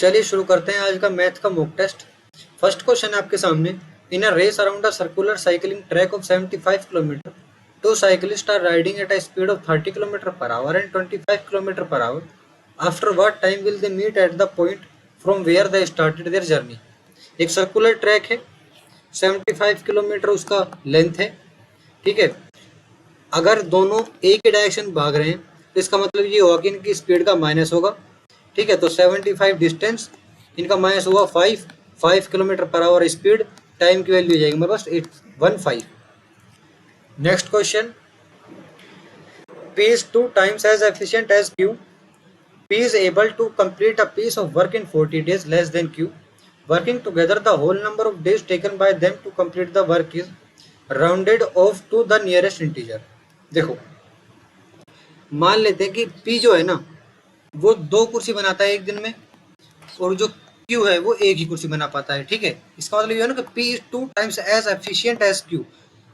चलिए शुरू करते हैं आज का मैथ का मॉक टेस्ट। फर्स्ट क्वेश्चन है आपके सामने। In a race around a circular cycling track of 75 kilometre, two cyclists are riding at a speed of 30 kilometre per hour and 25 kilometre per hour. After what time will they meet at the point from where they started their journey. एक circular track है, 75 kilometre उसका length है, ठीक है। अगर दोनों एक ही direction भाग रहे हैं तो इसका मतलब ये होगा कि इनकी स्पीड का माइनस होगा, ठीक है। तो 75 डिस्टेंस, इनका माइनस हुआ 5 kilometre per our speed, time की वैल्यू जाएगी मेरे पास 815। Next question, P is 2 times as efficient as Q. P is able to complete a piece of work in 40 days less than Q. Working together, the whole number of days taken by them to complete the work is rounded off to the nearest integer. देखो, मान लेते हैं कि P जो है ना वो 2 कुर्सी बनाता है एक दिन में, और जो Q है वो एक ही कुर्सी बना पाता है, ठीक है। इसका मतलब ये है ना कि P is 2 times as efficient as Q.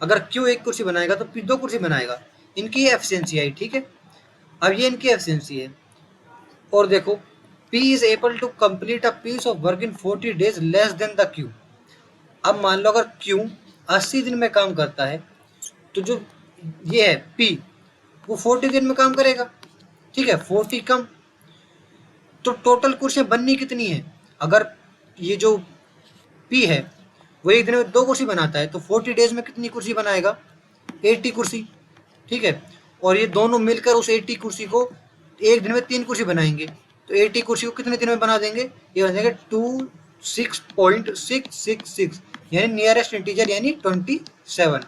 अगर Q एक कुर्सी बनाएगा तो P 2 कुर्सी बनाएगा, इनकी एफिशिएंसी आई, ठीक है। अब ये इनकी एफिशिएंसी है, और देखो P is able to complete a piece of work in 40 days less than the Q. अब मान लो अगर Q 80 दिन में काम करता है तो जो ये है P वो 40 दिन में काम करेगा, ठीक है। 40 कम, तो टोटल कुर्सियाँ बननी कितनी है? अगर ये जो P है वो एक दिन में 2 कुर्सी बनाता है तो 40 डेज में कितनी कुर्सी बनाएगा? 80 कुर्सी, ठीक है। और ये दोनों मिलकर उस 80 कुर्सी को एक दिन में 3 कुर्सी बनाएंगे, तो 80 कुर्सी को कितने दिन में बना देंगे? ये बन जाएगा 26.666, यानी नियरेस्ट इंटीजर यानी 27।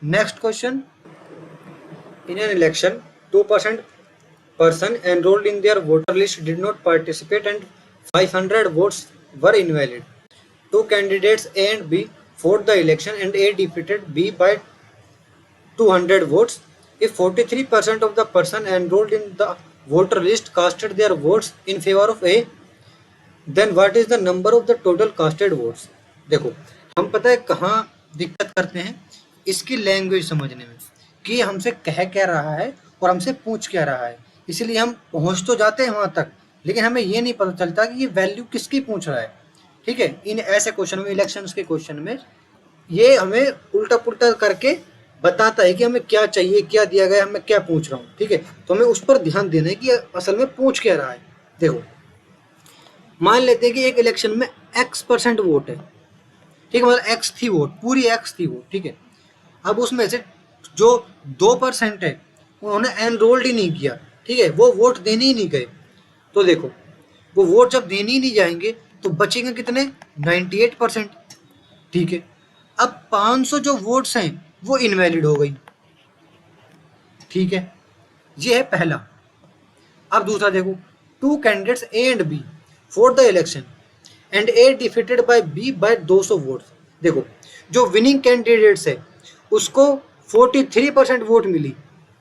Next question, in an election 2% person enrolled in their voter list did not participate and 500 votes were invalid. Two candidates A and B fought the election and A defeated B by 200 votes. If 43% of the person enrolled in the voter list casted their votes in favor of A, then what is the number of the total casted votes? देखो, हम पता है कहाँ दिक्कत करते हैं, इसकी language समझने में, कि हमसे कह क्या रहा है और हमसे पूछ क्या रहा है। इसलिए हम पहुंच तो जाते हैं वहां तक, लेकिन हमें ये नहीं पता चलता कि ये वैल्यू किसकी पूछ रहा है, ठीक है। इन ऐसे क्वेश्चन में, इलेक्शंस के क्वेश्चन में, ये हमें उल्टा पुल्टा करके बताता है कि हमें क्या चाहिए, क्या दिया गया, मैं क्या पूछ रहा हूँ, ठीक है। तो हमें उस पर ध्यान देना है कि असल में पूछ क्या रहा है। देखो, मान लेते हैं कि एक इलेक्शन में X% वोट है, ठीक है, मतलब X थी वोट, पूरी X थी वोट, ठीक है। अब उसमें से जो 2% है उन्होंने एनरोल्ड ही नहीं किया, ठीक है, वो वोट देने ही नहीं गए। तो देखो, वो वोट जब देने ही नहीं जाएंगे तो बचेंगे कितने? 98%, ठीक है। अब 500 जो वोट्स हैं वो इनवैलिड हो गई, ठीक है। ये है पहला। अब दूसरा देखो, 2 candidates A and B for the election and A defeated by B by 200 votes. देखो, जो विनिंग कैंडिडेट्स है उसको 43% वोट मिली,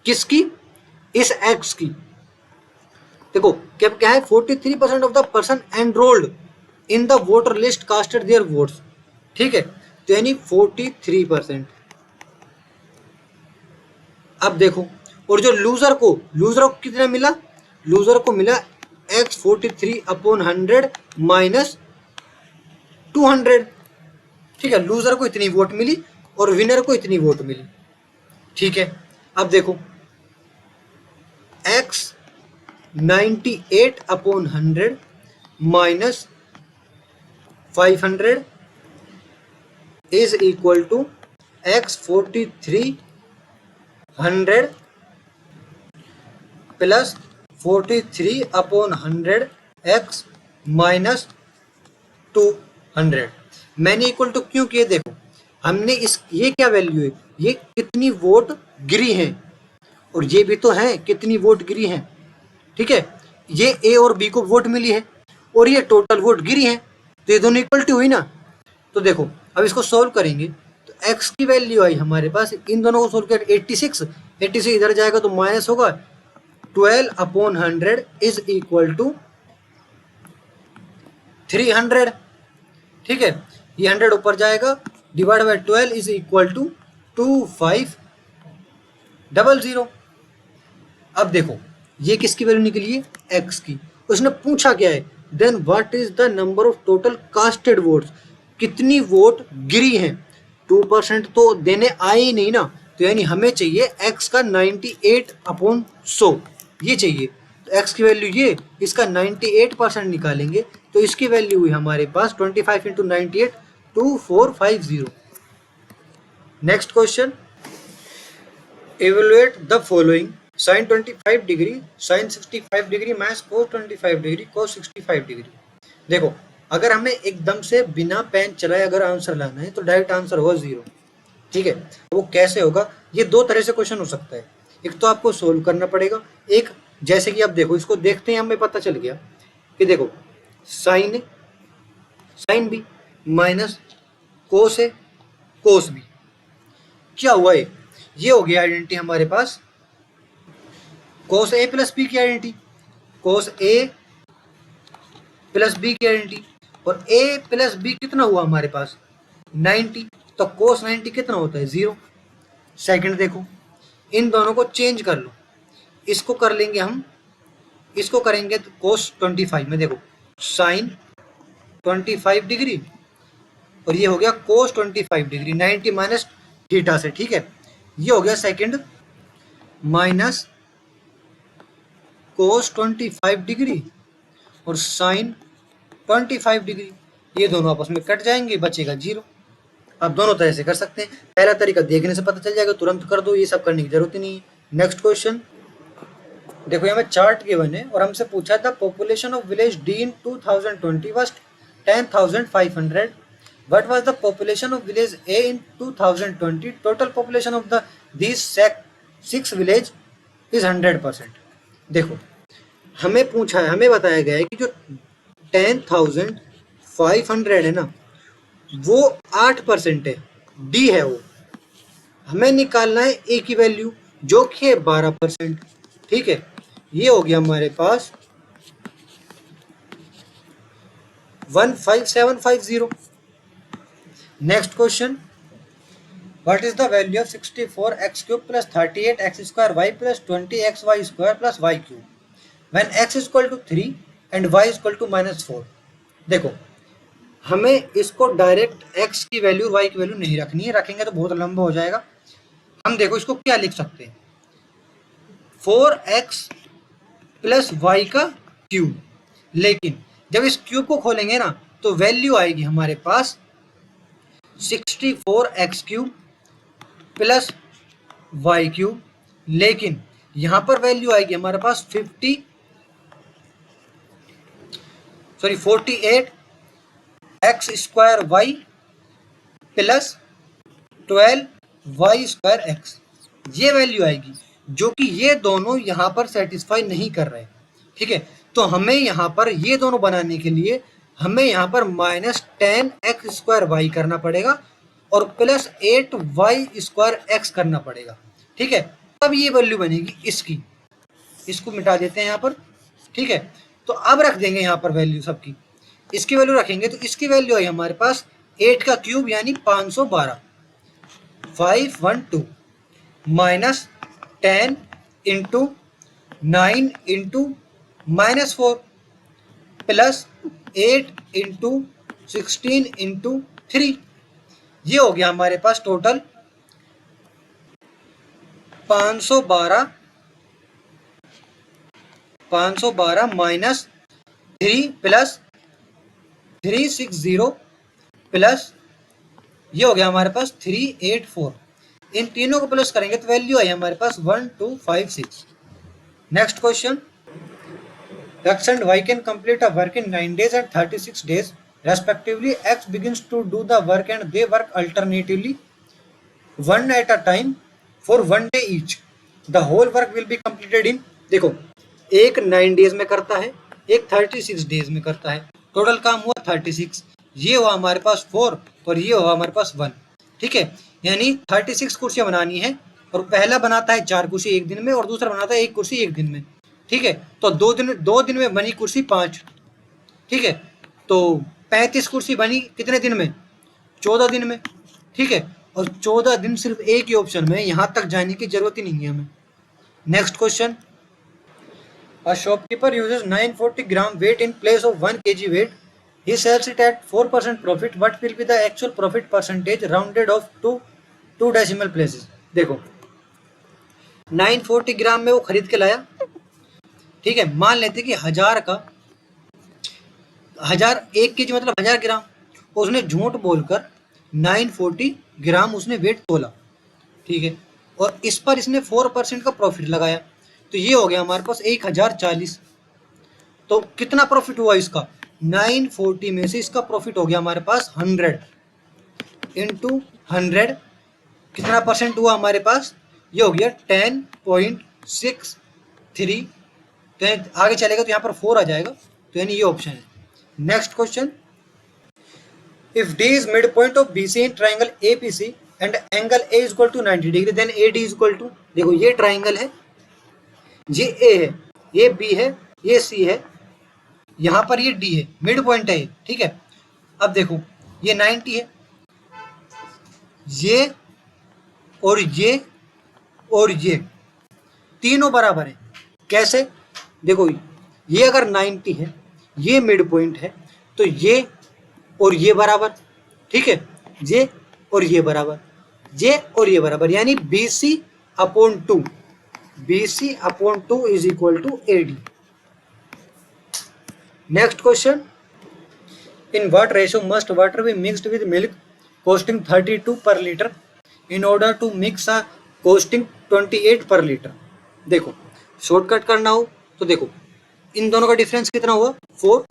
किसकी? इस X की। देखो क्या है, 43% of the person enrolled in the voter list casted there votes, ठीक है, तो यानी 43%। अब देखो, और जो लूजर को कितना मिला? लूजर को मिला X 43/100 माइनस 200, ठीक है। लूजर को इतनी वोट मिली और विनर को इतनी वोट मिली, ठीक है। अब देखो, X 98/100 minus 500 is equal to X 4300 plus 43/100 X minus 200। मैंने इक्वल टू क्यों किए? देखो, हमने ये क्या वैल्यू है, ये कितनी वोट गिरी है, और ये भी तो है कितनी वोट गिरी है, ठीक है। ये A और B को वोट मिली है और ये टोटल वोट गिरी है, तो ये दोनों इक्वल टू हुई ना। तो देखो, अब इसको सॉल्व करेंगे तो X की वैल्यू आई हमारे पास, इन दोनों को सॉल्व कर 86 इधर जाएगा तो माइनस होगा 12/100 इज इक्वल टू 300, ठीक है। ये 100 ऊपर जाएगा, divide by 12 is equal to 2500। अब देखो, ये किसकी वैल्यू निकली है? X की। उसने पूछा क्या है, then what is the number of total casted votes, कितनी वोट गिरी हैं। 2% तो देने आए ही नहीं ना, तो यानी हमें चाहिए x का 98/100 ये चाहिए। तो x की वैल्यू ये, इसका 98% निकालेंगे तो इसकी वैल्यू हुई हमारे पास 25 × 98 2450। Next question, evaluate the following sin 25 degree sin 65 degree minus cos 25 degree cos 65 degree. देखो अगर हमें एकदम से बिना पेन चलाए अगर आंसर लाना है तो डायरेक्ट आंसर होगा 0। ठीक है, वो कैसे होगा, ये दो तरह से क्वेश्चन हो सकता है। एक तो आपको सोल्व करना पड़ेगा, एक जैसे कि आप देखो इसको देखते हैं हमें पता चल गया कि देखो साइन बी माइनस कोस है कोस बी, क्या हुआ है, ये हो गया आइडेंटिटी हमारे पास कोस ए प्लस बी की आइडेंटिटी, कोस ए प्लस बी की आइडेंटिटी, और ए प्लस बी कितना हुआ हमारे पास 90, तो कोस 90 कितना होता है 0। सेकंड देखो इन दोनों को चेंज कर लो, इसको कर लेंगे हम, इसको करेंगे तो कोस 25 में देखो साइन 25 डिग्री और ये हो गया कोस 25 डिग्री 90 माइनस थीटा से। ठीक है, ये हो गया सेकंड माइनस कोस 25 डिग्री और साइन 25 डिग्री, ये दोनों आपस में कट जाएंगे, बचेगा 0। आप दोनों तरह से कर सकते हैं, पहला तरीका देखने से पता चल जाएगा तुरंत कर दो, ये सब करने की जरूरत ही नहीं है। नेक्स्ट क्वेश्चन देखो, यहाँ में चार्ट गिवन है और हमसे पूछा था population of village D in 2020 was 10,500, what was the population of village A in 2020, total population of the these 6 village is 100%। देखो हमें पूछा है, हमें बताया गया है कि जो 10,500 है ना वो 8% है, डी है वो, हमें निकालना है ए की वैल्यू जो कि है 12%। ठीक है, ये हो गया हमारे पास 15750। Next question, what is the value of 64x³ plus 38x² y plus 20xy² plus y³ when x is equal to 3 and y is equal to -4। देखो हमें इसको डायरेक्ट x की वैल्यू y की वैल्यू नहीं रखनी है, रखेंगे तो बहुत लंबा हो जाएगा। हम देखो इसको क्या लिख सकते हैं, 4x प्लस वाई का क्यूब, लेकिन जब इस क्यूब को खोलेंगे ना तो वैल्यू आएगी हमारे पास 64x³ प्लस वाई क्यूब, लेकिन यहां पर वैल्यू आएगी हमारे पास 48x² y प्लस 12y²x, ये वैल्यू आएगी जो कि ये दोनों यहाँ पर सेटिस्फाई नहीं कर रहे। ठीक है, तो हमें यहाँ पर ये दोनों बनाने के लिए हमें यहाँ पर -10x² y करना पड़ेगा और प्लस 8y² x करना पड़ेगा। ठीक है, तब ये वैल्यू बनेगी इसकी, इसको मिटा देते हैं यहाँ पर। ठीक है, तो अब रख देंगे यहाँ पर वैल्यू सबकी, इसकी वैल्यू रखेंगे तो इसकी वैल्यू आई हमारे पास 8 का क्यूब यानी 512, 512 minus 10 into 9 into -4 plus 8 into 16 into 3, ये हो गया हमारे पास टोटल 512 माइनस 3 प्लस 360 प्लस ये हो गया हमारे पास 384, इन तीनों को प्लस करेंगे तो वैल्यू आई हमारे पास 1256। Next question, x and y can complete a work in 9 days and 36 days respectively. X begins to do the work and they work alternatively one at a time for 1 day each. The whole work will be completed in, देखो एक 9 days में करता है, एक 36 days में करता है, total काम हुआ 36, ये हुआ हमारे पास 4 और ये हुआ हमारे पास 1। ठीक है, यानी 36 कुर्सियां बनानी है और पहला बनाता है 4 कुर्सी एक दिन में और दूसरा बनाता है 1 कुर्सी एक दिन में। ठीक है, तो 2 दिन में बनी कुर्सी 5। ठीक है, तो 35 कुर्सी बनी कितने दिन में, 14 दिन में। ठीक है, और 14 दिन सिर्फ एक ही ऑप्शन में, यहाँ तक जाने की जरूरत ही नहीं है हमें। Next question, A shopkeeper uses 940 gram weight in place of 1 kg weight. He sells it at 4% profit. What will be the actual profit percentage rounded off to 2 decimal places? देखो 940 ग्राम में वो खरीद के लाया, ठीक है, मान लेते कि 1000 का 1 केजी मतलब 1000 ग्राम, उसने झूठ बोलकर 940 ग्राम उसने वेट तोला, ठीक है, और इस पर इसने 4% का प्रॉफिट लगाया, तो ये हो गया हमारे पास 1040। तो कितना प्रॉफिट हुआ इसका? 940 में से इसका प्रॉफिट हो गया हमारे पास 100 इंटू 100, कितना परसेंट हुआ हमारे पास? ये हो गया 10.63। तो आगे चलेगा तो यहाँ पर 4 आ जाएगा, तो यानी ये ऑप्शन है। Next question, if D is mid point of BC in triangle APC and angle A is equal to 90 degree, then AD is equal to, देखो ये ट्राइंगल है, ये ए है, ये बी है, ये सी है, यहाँ पर ये डी है, मिड पॉइंट है, ठीक है। अब देखो ये 90 है, ये और ये तीनों बराबर है। कैसे? देखो ये अगर 90 है, ये मिड पॉइंट है, तो ये और ये बराबर, ठीक है, ये और ये बराबर, ये और ये बराबर, यानी BC upon 2, BC upon 2 is equal to AD। Next question, in what ratio must water be mixed with milk costing 32 per litre in order to mix a costing 28 per litre. देखो शॉर्टकट करना हो तो देखो इन दोनों का difference कितना हुआ? 4,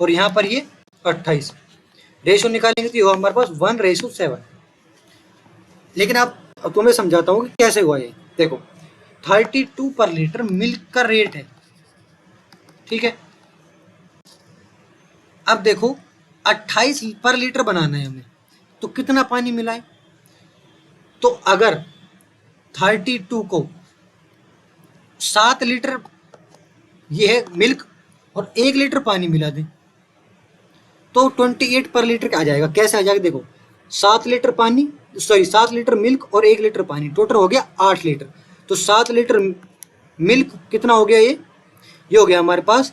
और यहाँ पर ये 28, रेशियो निकालेंगे तो ये होगा हमारे पास 1:7। लेकिन अब तो मैं समझाता हूँ कि कैसे हुआ ये। देखो 32 पर लीटर मिल्क का रेट है, ठीक है। अब देखो 28 पर लीटर बनाना है हमें, तो कितना पानी मिलाएं? तो अगर 32 को 7 लीटर ये है मिल्क और 1 लीटर पानी मिला दें, तो 28 पर लीटर आ जाएगा। कैसे आ जाएगा? देखो 7 लीटर पानी, 7 लीटर मिल्क और 1 लीटर पानी, टोटल हो गया 8 लीटर। तो 7 लीटर मिल्क कितना हो गया? ये हो गया हमारे पास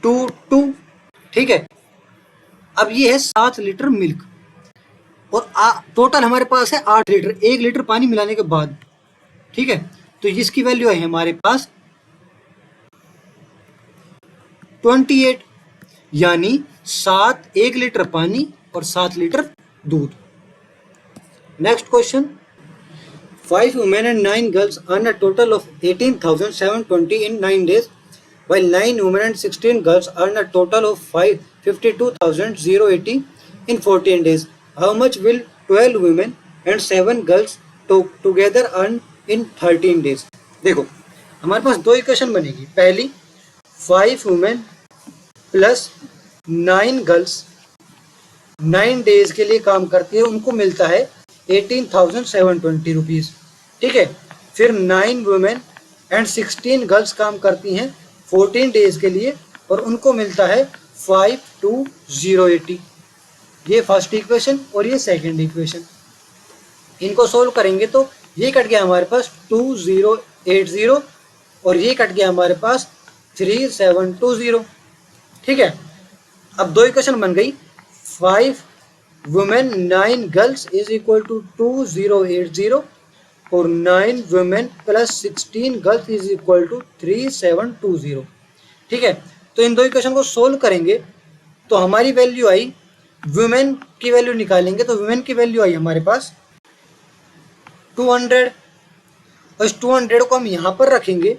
2, ठीक है। अब ये है 7 लीटर मिल्क और टोटल हमारे पास है 8 लीटर, 1 लीटर पानी मिलाने के बाद, ठीक है। तो इसकी वैल्यू है हमारे पास 28, यानी 1 लीटर पानी और 7 लीटर दूध। Next question, 5 women and 9 girls earn a total of 18,720 in 9 days, while 9 women and 16 girls earn a total of 52,080 in 14 days. How much will 12 women and 7 girls together earn in 13 days? देखो हमारे पास दो equation बनेगी। पहली 5 women plus 9 girls 9 days के लिए काम करती है, उनको मिलता है 18,720 रुपीज़, ठीक है। फिर 9 वुमेन एंड 16 गर्ल्स काम करती हैं 14 डेज के लिए और उनको मिलता है 52,080। ये फर्स्ट इक्वेशन और ये सेकंड इक्वेशन। इनको सोल्व करेंगे तो ये कट गया हमारे पास 2080 और ये कट गया हमारे पास 3720, ठीक है। अब दो इक्वेशन बन गई, 5 women 9 girls is equal to 2080 और 9 women plus 16 girls is equal to 3720, ठीक है। तो इन दो इक्वेशन को सोल्व करेंगे तो हमारी वैल्यू आई, वुमेन की वैल्यू निकालेंगे तो वुमेन की वैल्यू आई हमारे पास 200 और इस 200 को हम यहाँ पर रखेंगे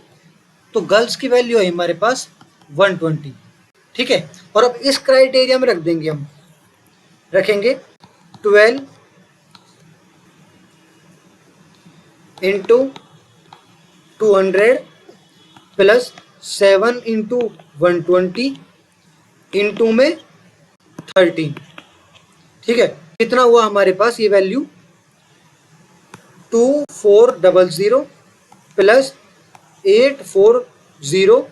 तो गर्ल्स की वैल्यू है हमारे पास 120, ठीक है। और अब इस क्राइटेरिया में रख देंगे, हम रखेंगे 12 इंटू 200 प्लस 7 इंटू 120 इंटू में 13, ठीक है। कितना हुआ हमारे पास ये वैल्यू? 2400 प्लस 840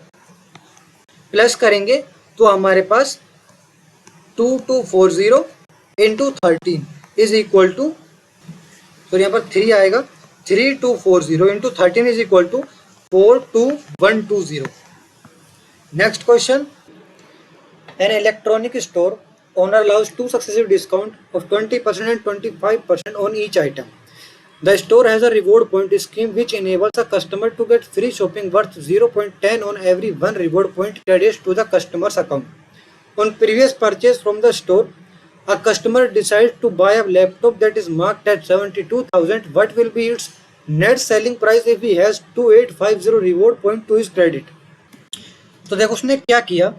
प्लस करेंगे तो हमारे पास 2240 इंटू 13 इज इक्वल टू, तो यहाँ पर 3 आएगा, 3240 into 13 is equal to 42120. Next question. An electronic store owner allows two successive discount of 20% and 25% on each item. The store has a reward point scheme which enables a customer to get free shopping worth 0.10 on every one reward point credits to the customer's account. On previous purchase from the store, a customer decides to buy a laptop that is marked at 72,000. What will be its net selling price if he has 2850 reward point to his credit? तो देखो उसने क्या किया,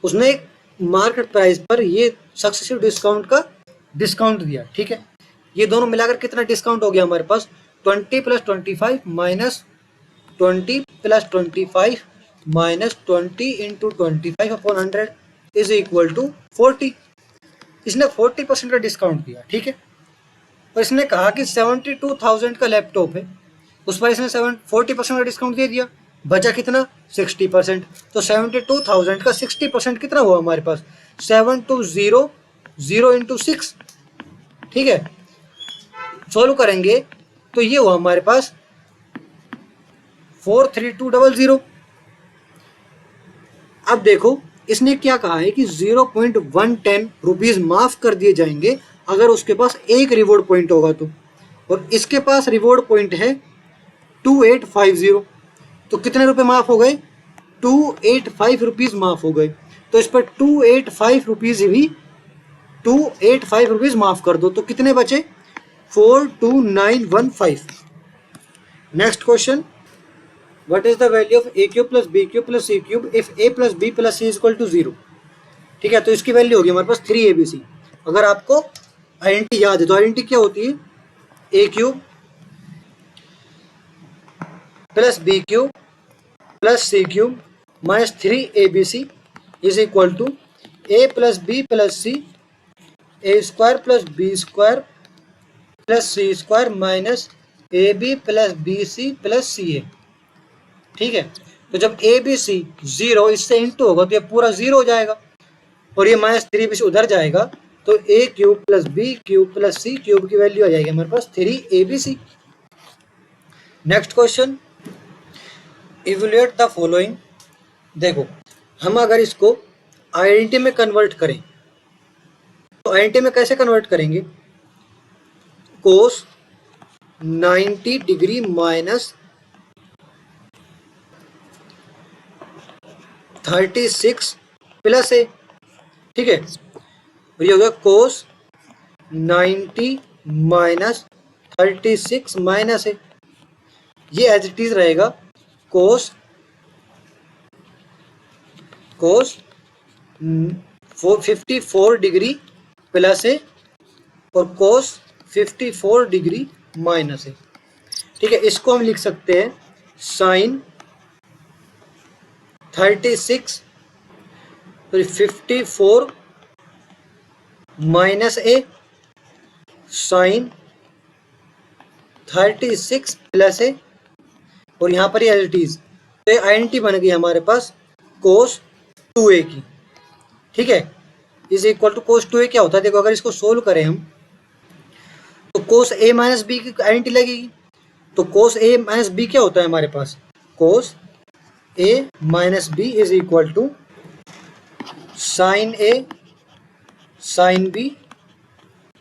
उसने एक market price पर ये successive discount का डिस्काउंट दिया। ठीक है, ये दोनों मिलाकर कितना डिस्काउंट हो गया हमारे पास, 20 + 25 minus 20 + 25 minus 20 into 25 upon 100 is equal to 40। इसने 40% का डिस्काउंट दिया। ठीक है, और इसने कहा कि 72,000 का लैपटॉप है, उस पर इसने 40% का डिस्काउंट दे दिया, बचा कितना 60%। तो 72,000 का 60% कितना हुआ हमारे पास, 720 इंटू 6। ठीक है, सोल्व करेंगे तो ये हुआ हमारे पास 43200। अब देखो इसने क्या कहा है कि 0.110 रुपीज माफ कर दिए जाएंगे अगर उसके पास एक रिवॉर्ड पॉइंट होगा तो, और इसके पास रिवॉर्ड पॉइंट है 2850। तो कितने रुपए माफ हो गए, 285 रुपीज माफ हो गए। तो इस पर 285 रुपीज भी 285 रुपीज माफ कर दो, तो कितने बचे, 42915। Next question, what is the value of a cube plus b cube plus c cube if a plus b plus c equal to 0। ठीक है, तो इसकी वैल्यू होगी हमारे पास 3abc। अगर आपको आइडेंटिटी याद है तो आइडेंटिटी क्या होती है, a cube plus b cube plus c cube minus 3abc is equal to a plus b plus c a square plus b square plus C square minus A B plus B C plus C A. ठीक है, तो जब A B C 0 इससे into होगा तो ये पूरा 0 हो जाएगा, और ये माइनस 3 उधर जाएगा, तो A cube plus B cube plus C cube की वैल्यू आ जाएगी हमारे पास 3abc। Next question, evaluate the following. देखो हम अगर इसको आइडेंटिटी में कन्वर्ट करें तो आइडेंटिटी में कैसे कन्वर्ट करेंगे, कोस 90 डिग्री माइनस 36 प्लस ए। ठीक है, ये होगा कोस 90 माइनस 36 माइनस ए, ये एज इट इज रहेगा कोस 54 डिग्री प्लस ए और कोस 54 डिग्री माइनस है। ठीक है, इसको हम लिख सकते हैं साइन 36 54 माइनस ए साइन 36 प्लस ए, और यहाँ पर एज इट इज, तो ये आइडेंटिटी बन गई हमारे पास कोस 2a की। ठीक है, is equal to cos 2a क्या होता है, देखो अगर इसको सोल्व करें हम तो कोस a माइनस बी की आइडेंटिटी लगेगी। तो कोस a माइनस बी क्या होता है हमारे पास, cos a minus B is equal to sine a sine b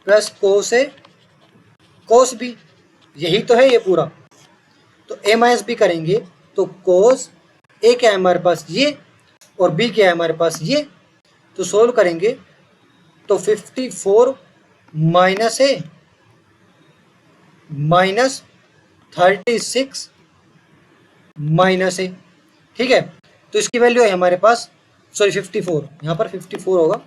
plus cos a cos b, यही तो है ये पूरा। तो a माइनस बी करेंगे तो कोस a क्या है हमारे पास ये, और b क्या है हमारे पास ये, तो सोल्व करेंगे तो 54 माइनस a माइनस 36 माइनस ए। ठीक है, तो इसकी वैल्यू है हमारे पास, सॉरी 54, यहाँ पर 54 होगा।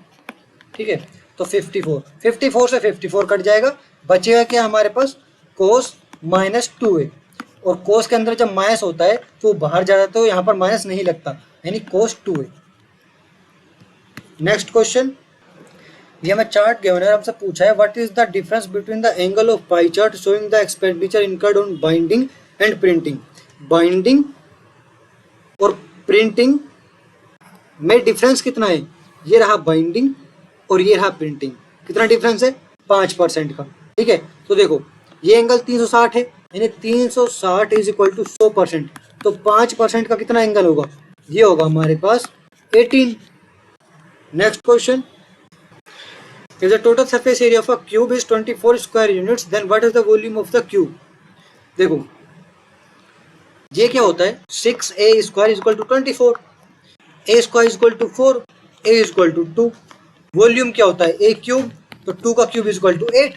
ठीक है, तो 54 से 54 कट जाएगा, बचेगा क्या हमारे पास, कोस माइनस 2a, और कोस के अंदर जब माइनस होता है तो बाहर जा जाता है, तो यहाँ पर माइनस नहीं लगता, यानी कोस 2a। नेक्स्ट क्वेश्चन, ये हमें चार्ट गिवन है, हमसे पूछा है what is the difference between the angle of pie chart showing the expenditure incurred on binding and printing. Binding और प्रिंटिंग में डिफरेंस कितना है, ये रहा बाइंडिंग और ये रहा प्रिंटिंग, कितना डिफरेंस है, 5% का। ठीक है, तो देखो ये एंगल 360 है यानी 360 इज इक्वल टू 100%। तो 5% का कितना एंगल होगा? ये होगा हमारे पास 18। Next question, if the total surface area of a cube is 24 square units then what is the volume of the cube? देखो ये क्या होता है, 6a square is equal to 24, a square is equal to 4, a is equal to 2। Volume क्या होता है, a cube, तो 2 का cube is equal to 8।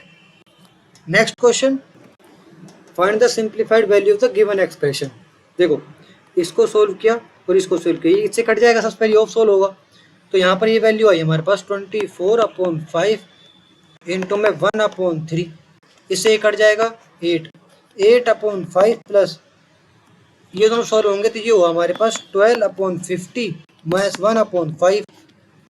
Next question, find the simplified value of the given expression. देखो इसको solve किया और इसको सोल्व किया, इससे कट जाएगा, सबसे पहले ऑफ सोल्व होगा। तो यहाँ पर ये वैल्यू आई हमारे पास 24/5 इंटू में 1/3, इससे ये कट जाएगा 8/5 प्लस ये दोनों सॉल्व होंगे तो ये हुआ हमारे पास 12/50 माइनस 1/5,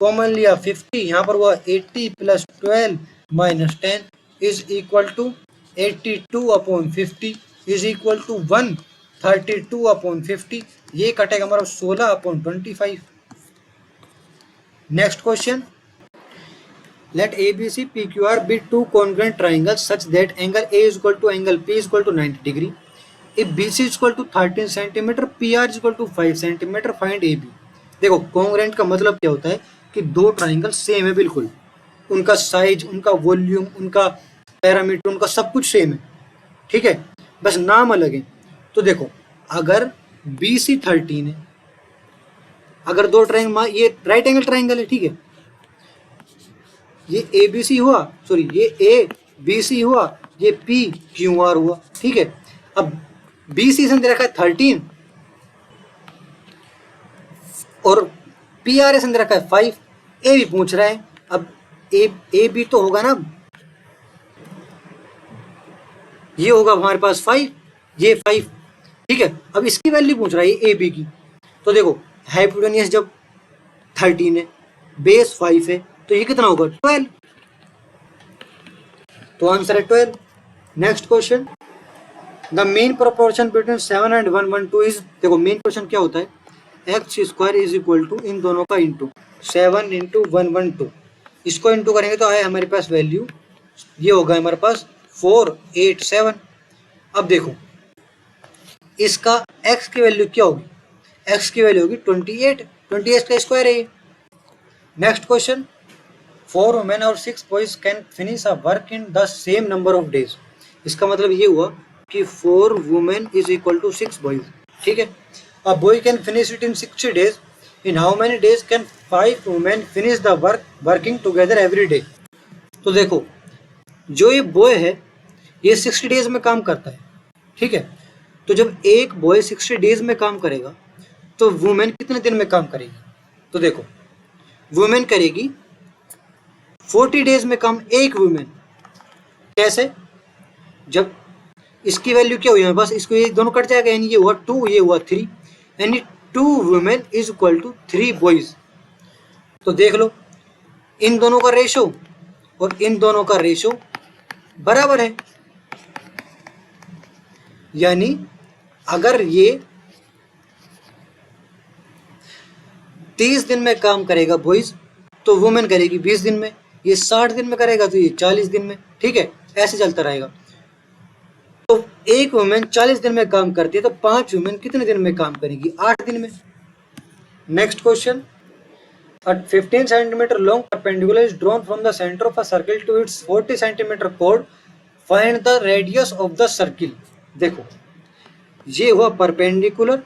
कॉमन लिया 50, यहाँ पर हुआ 80 plus 12 minus 10 is equal to 82/50 is equal to 132/50। ये कटेगा हमारा 16/25। Next question, let ABC PQR be two congruent triangles such that angle A is equal to angle P is equal to 90 degree. If BC is equal to 13 cm, PR is equal to 5 cm, find AB। देखो congruent का मतलब क्या होता है कि दो triangle same है बिल्कुल, उनका साइज, उनका वॉल्यूम, उनका पैरामीटर, उनका सब कुछ सेम है, ठीक है, बस नाम अलग है। तो देखो अगर BC 13 है, अगर दो ट्राइंगल, ये राइट एंगल ट्राइंगल है, ठीक है, ये ABC हुआ, सॉरी ये ABC हुआ, ये PQR हुआ, ठीक है। अब BC से दे रखा है 13 और PRS दे रखा है 5, A भी पूछ रहा है, अब AB तो होगा ना, ये होगा हमारे पास 5, ये 5, ठीक है। अब इसकी वैल्यू पूछ रहा है ये AB की, तो देखो हाइपोटेन्यूस जब 13 है, बेस 5 है, तो ये कितना होगा 12, तो आंसर है 12। Next question, the mean proportion between 7 and 112 is, देखो मीन प्रोपोर्शन क्या होता है, X square is equal to इन दोनों का इंटू 7 इंटू 112, इसको इंटू करेंगे तो आए हमारे पास वैल्यू, ये होगा हमारे पास 487। अब देखो इसका एक्स की वैल्यू क्या होगी, एक्स की वैल्यू होगी 28 का स्क्वायर है। नेक्स्ट क्वेश्चन, 4 वुमेन और 6 boys can finish a work in the same number of days. इसका मतलब ये हुआ कि 4 women is equal to 6 boys, ठीक है। A boy can finish it in 60 days, in how many days can 5 women finish the work working together every day. तो देखो जो ये बॉय है ये 60 डेज में काम करता है, ठीक है, तो जब एक बॉय 60 डेज में काम करेगा तो वुमेन कितने दिन में काम करेगी, तो देखो वुमेन करेगी 40 डेज में काम, एक वुमेन। कैसे, जब इसकी वैल्यू क्या हुई हमारे पास, इसको ये दोनों कट जाएगा, यानी ये हुआ 2, ये हुआ 3, यानी 2 women is equal to 3 boys. तो देख लो इन दोनों का रेशो और इन दोनों का रेशो बराबर है, यानी अगर ये 30 दिन में काम करेगा बॉयज तो वुमेन करेगी 20 दिन में, ये 60 दिन में करेगा तो ये 40 दिन में, ठीक है, ऐसे चलता रहेगा। तो एक वुमेन 40 दिन में काम करती है तो 5 वुमेन कितने दिन में काम करेगी, 8 दिन में। Next question, a 15 cm long perpendicular is drawn from the center of a circle to its 40 cm chord, find the radius of the circle। देखो ये हुआ परपेंडिकुलर,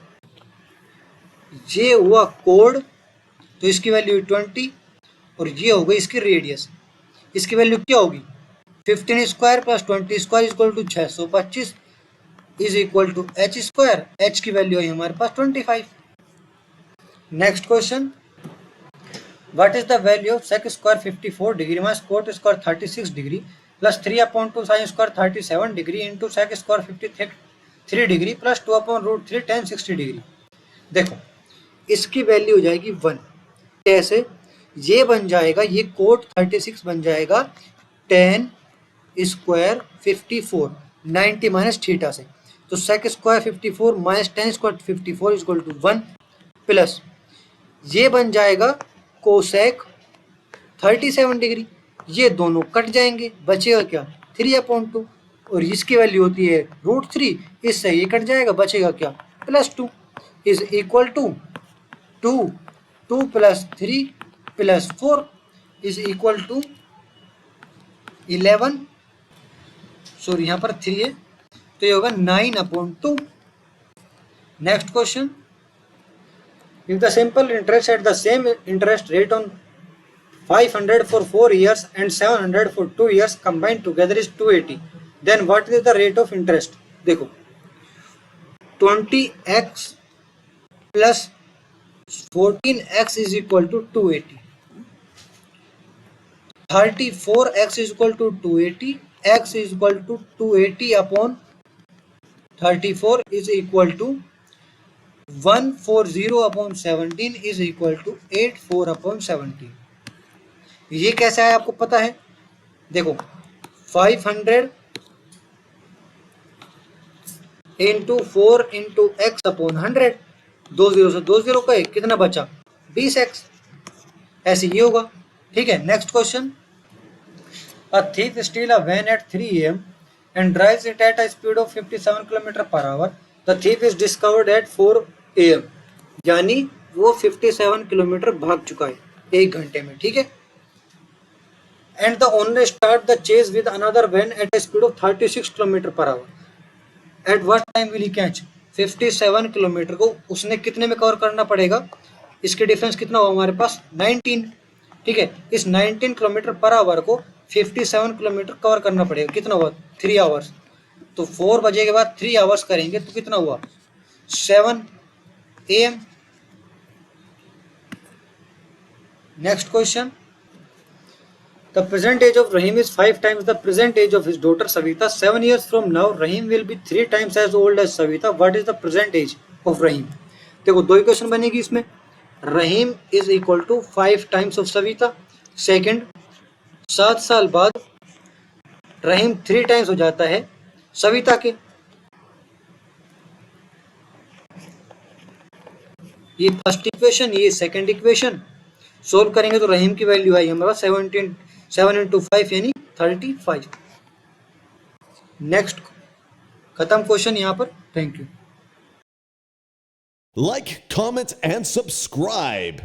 ये हुआ कोड, तो इसकी वैल्यू 20 और ये हो गई इसकी रेडियस, इसकी वैल्यू क्या होगी 15 square plus 20 square is equal to 625 is equal to h square, h की वैल्यू है हमारे पास 25। Next question, what is the value of sec square 54 degree minus cot square 36 degree plus 3/2 sin square 37 degree into sec square 53 degree plus 2/√3 tan 60 degree. देखो इसकी value हो जाएगी 1, कैसे, ये बन जाएगा, ये कोट 36 बन जाएगा tan स्क्वायर 54 90 माइनस थीटा से, तो sec square 54 minus tan square 54 is equal to 1 plus ये बन जाएगा कोसेक 37 डिग्री, ये दोनों कट जाएंगे, बचेगा क्या 3/2 और इसकी वैल्यू होती है √3, इससे ये कट जाएगा, बचेगा क्या, +2 is equal to 2, 2 + 3 + 4 is equal to 11, sorry यहाँ पर 3 है तो ये होगा 9/2। Next question, if the simple interest at the same interest rate on 500 for 4 years and 700 for 2 years combined together is 280, then what is the rate of interest? देखो 20x plus 14x is equal to 280, 34x is equal to 280, x is equal to 280 upon 34 is equal to 140 upon 17 is equal to 84 upon 17। ये कैसे है आपको पता है, देखो 500 into 4 into x upon 100, 2 0 से 2 0 गए, कितना बचा 20x, ऐसे ये होगा। ठीक है, next question, a thief steal a van at 3 AM and drives it at a speed of 57 km/h. The thief is discovered at 4 AM, यानी वो 57 किलोमीटर भाग चुका है 1 घंटे में। ठीक है, and the owner start the chase with another van at a speed of 36 km/h. At what time will he catch? 57 kilometre को उसने कितने में कवर करना पड़ेगा, इसके डिफरेंस कितना हुआ हमारे पास 19। ठीक है, इस 19 km/h को 57 किलोमीटर कवर करना पड़ेगा, कितना हुआ 3 आवर्स, तो 4 बजे के बाद 3 आवर्स करेंगे तो कितना हुआ 7 AM। Next question, the present age of Rahim is 5 times the present age of his daughter Savita. 7 years from now Rahim will be 3 times as old as Savita. What is the present age of Rahim? देखो दो equation बनेगी इसमें, Rahim is equal to 5 times of Savita, second 7 साल बाद रहीम 3 times हो जाता है सविता के। ये फर्स्ट इक्वेशन, ये सेकंड इक्वेशन, सोल्व करेंगे तो रहीम की वैल्यू आई हमारे पास 7 इंटू 5 यानी 35। नेक्स्ट खत्म क्वेश्चन यहाँ पर, thank you. Like, comment, and subscribe.